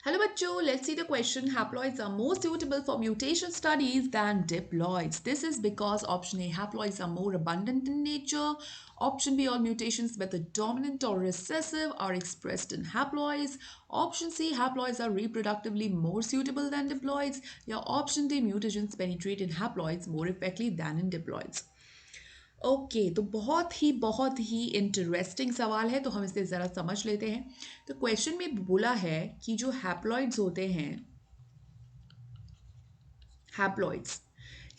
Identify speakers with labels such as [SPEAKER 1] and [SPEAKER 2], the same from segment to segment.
[SPEAKER 1] Hello bachcho, let's see the question. Haploids are more suitable for mutation studies than diploids. This is because option A, haploids are more abundant in nature. Option B, all mutations whether dominant or recessive are expressed in haploids. Option C, haploids are reproductively more suitable than diploids. या option D, mutagens penetrate in haploids more effectively than in diploids. Okay तो बहुत ही interesting सवाल है, तो हम इसे ज़रा समझ लेते हैं। तो क्वेश्चन में बोला है कि जो हैप्लॉइड्स होते हैं, हैप्लॉइड्स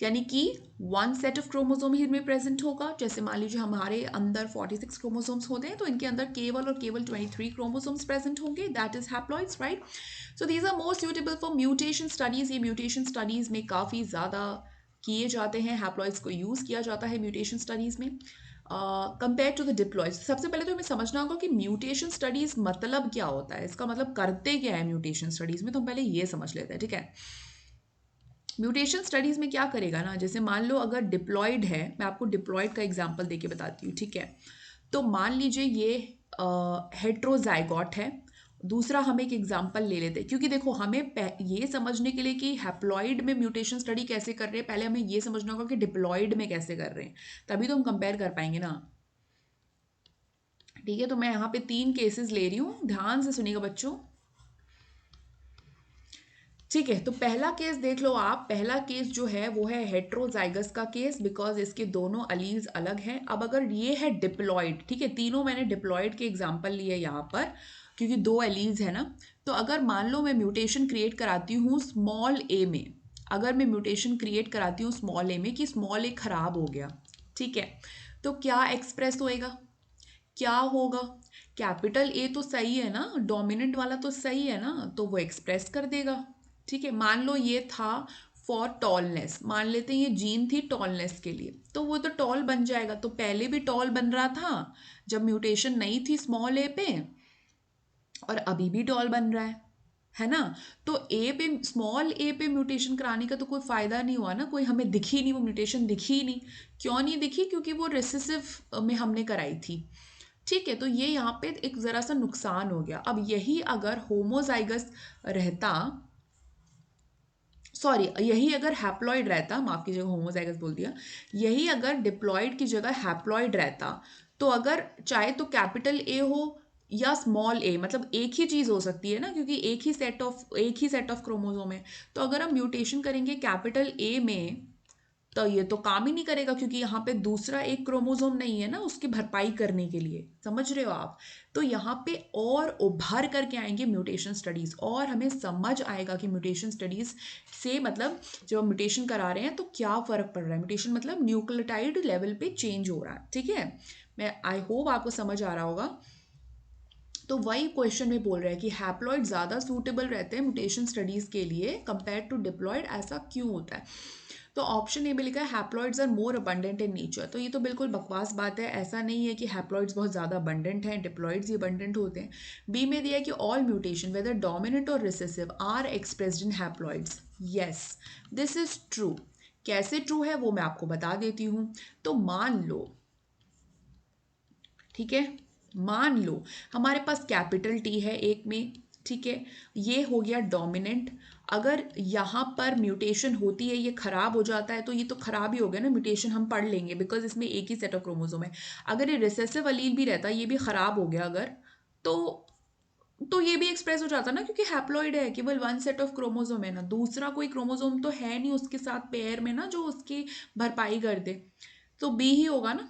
[SPEAKER 1] यानी कि वन सेट ऑफ क्रोमोसोम ही इनमें प्रेजेंट होगा। जैसे मान लीजिए हमारे अंदर 46 क्रोमोसोम्स होते हैं, तो इनके अंदर केवल और केवल 23 क्रोमोसोम्स प्रेजेंट होंगे, that is haploids, right. So these are more suitable for mutation studies. ये म्यूटेशन स्टडीज़ में काफ़ी ज़्यादा किए जाते हैं, हैप्लॉइड्स को यूज़ किया जाता है म्यूटेशन स्टडीज़ में कंपेयर टू द डिप्लॉइड्स। सबसे पहले तो हमें समझना होगा कि म्यूटेशन स्टडीज़ मतलब क्या होता है, इसका मतलब करते क्या है म्यूटेशन स्टडीज़ में, तो हम पहले ये समझ लेते हैं, ठीक है। म्यूटेशन स्टडीज़ में क्या करेगा ना, जैसे मान लो अगर डिप्लॉयड है, मैं आपको डिप्लॉयड का एग्जांपल देके बताती हूँ, ठीक है। तो मान लीजिए ये हेट्रोजाइगोट है। दूसरा हम एक एग्जांपल ले लेते हैं, क्योंकि देखो हमें ये समझने के लिए कि हैप्लॉइड में म्यूटेशन स्टडी कैसे कर रहे हैं, पहले हमें ये समझना होगा कि डिप्लॉयड में कैसे कर रहे हैं, तभी तो हम कंपेयर कर पाएंगे ना। ठीक है, तो मैं यहाँ पे 3 केसेस ले रही हूँ, ध्यान से सुनिएगा बच्चों। ठीक है, तो पहला केस देख लो आप। पहला केस जो है वो है हेट्रोजाइगस का केस, बिकॉज इसके दोनों अलील्स अलग हैं। अब अगर ये है डिप्लॉयड, ठीक है, तीनों मैंने डिप्लॉयड के एग्जांपल लिए यहाँ पर, क्योंकि 2 अलील्स है ना। तो अगर मान लो मैं म्यूटेशन क्रिएट कराती हूँ स्मॉल ए में, अगर मैं म्यूटेशन क्रिएट कराती हूँ स्मॉल ए में कि स्मॉल ए खराब हो गया, ठीक है, तो क्या एक्सप्रेस होएगा, क्या होगा? कैपिटल ए तो सही है ना, डोमिनेंट वाला तो सही है ना, तो वो एक्सप्रेस कर देगा। ठीक है, मान लो ये था फॉर टॉलनेस, मान लेते हैं ये जीन थी टॉलनेस के लिए, तो वो तो टॉल बन जाएगा। तो पहले भी टॉल बन रहा था जब म्यूटेशन नहीं थी स्मॉल ए पे, और अभी भी टॉल बन रहा है ना। तो ए पे, स्मॉल ए पे म्यूटेशन कराने का तो कोई फायदा नहीं हुआ ना, कोई हमें दिखी नहीं, वो म्यूटेशन दिखी ही नहीं। क्यों नहीं दिखी? क्योंकि वो रिसेसिव में हमने कराई थी। ठीक है, तो ये यहाँ पे एक ज़रा सा नुकसान हो गया। अब यही अगर होमोजाइगस रहता, सॉरी, यही अगर हैप्लॉइड रहता, माफ़ कीजिएगा होमोजाइगस बोल दिया, यही अगर डिप्लॉइड की जगह हैप्लॉइड रहता, तो अगर चाहे तो कैपिटल ए हो या स्मॉल ए, मतलब एक ही चीज़ हो सकती है ना, क्योंकि एक ही सेट ऑफ क्रोमोसोम है। तो अगर हम म्यूटेशन करेंगे कैपिटल ए में, तो ये तो काम ही नहीं करेगा, क्योंकि यहाँ पे दूसरा एक क्रोमोसोम नहीं है ना उसकी भरपाई करने के लिए, समझ रहे हो आप। तो यहाँ पे और उभर करके आएंगे म्यूटेशन स्टडीज, और हमें समझ आएगा कि म्यूटेशन स्टडीज से मतलब जब हम म्यूटेशन करा रहे हैं तो क्या फर्क पड़ रहा है। म्यूटेशन मतलब न्यूक्लियोटाइड लेवल पे चेंज हो रहा है, ठीक है। मैं आई होप आपको समझ आ रहा होगा। तो वही क्वेश्चन में बोल रहा है कि हैप्लॉइड ज़्यादा सूटेबल रहते हैं म्यूटेशन स्टडीज़ के लिए कंपेयर टू डिप्लॉइड, ऐसा क्यों होता है? तो ऑप्शन ए में लिखा है haploids are more abundant in nature. तो ये तो बिल्कुल बकवास बात है, ऐसा नहीं है कि हैप्लॉइड्स बहुत ज़्यादा अबंडेंट हैं, डिप्लॉइड्स ही अबंडेंट होते हैं। बी में दिया है कि ऑल म्यूटेशन वेदर डोमिनेंट और recessive are expressed in haploids. Yes, this is true. कैसे ट्रू है वो मैं आपको बता देती हूँ। तो मान लो, ठीक है, मान लो हमारे पास कैपिटल टी है एक में, ठीक है, ये हो गया डोमिनेंट। अगर यहाँ पर म्यूटेशन होती है, ये खराब हो जाता है, तो ये तो खराब ही हो गया ना, म्यूटेशन हम पढ़ लेंगे बिकॉज इसमें एक ही सेट ऑफ क्रोमोसोम है। अगर ये रिसेसिव अलील भी रहता, ये भी खराब हो गया अगर, तो तो ये भी एक्सप्रेस हो जाता ना, क्योंकि हैप्लॉइड है, केवल वन सेट ऑफ क्रोमोसोम है ना, दूसरा कोई क्रोमोसोम तो है नहीं उसके साथ पेयर में ना जो उसकी भरपाई कर दे। तो बी ही होगा ना।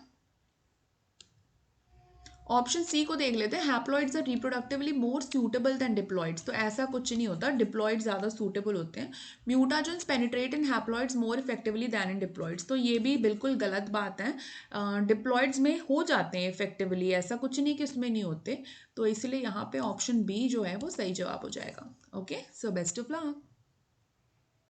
[SPEAKER 1] ऑप्शन सी को देख लेते हैं, haploids are reproductively more suitable than diploids. तो ऐसा कुछ नहीं होता, डिप्लॉइड्स ज़्यादा सूटेबल होते हैं। म्यूटाजेंस पेनिट्रेट इन हैप्लॉइड्स मोर इफेक्टिवली दैन इन डिप्लॉइड्स। तो ये भी बिल्कुल गलत बात है, डिप्लॉइड्स में हो जाते हैं इफेक्टिवली, ऐसा कुछ नहीं कि उसमें नहीं होते। तो इसलिए यहाँ पे ऑप्शन बी जो है वो सही जवाब हो जाएगा। Okay, so best of luck.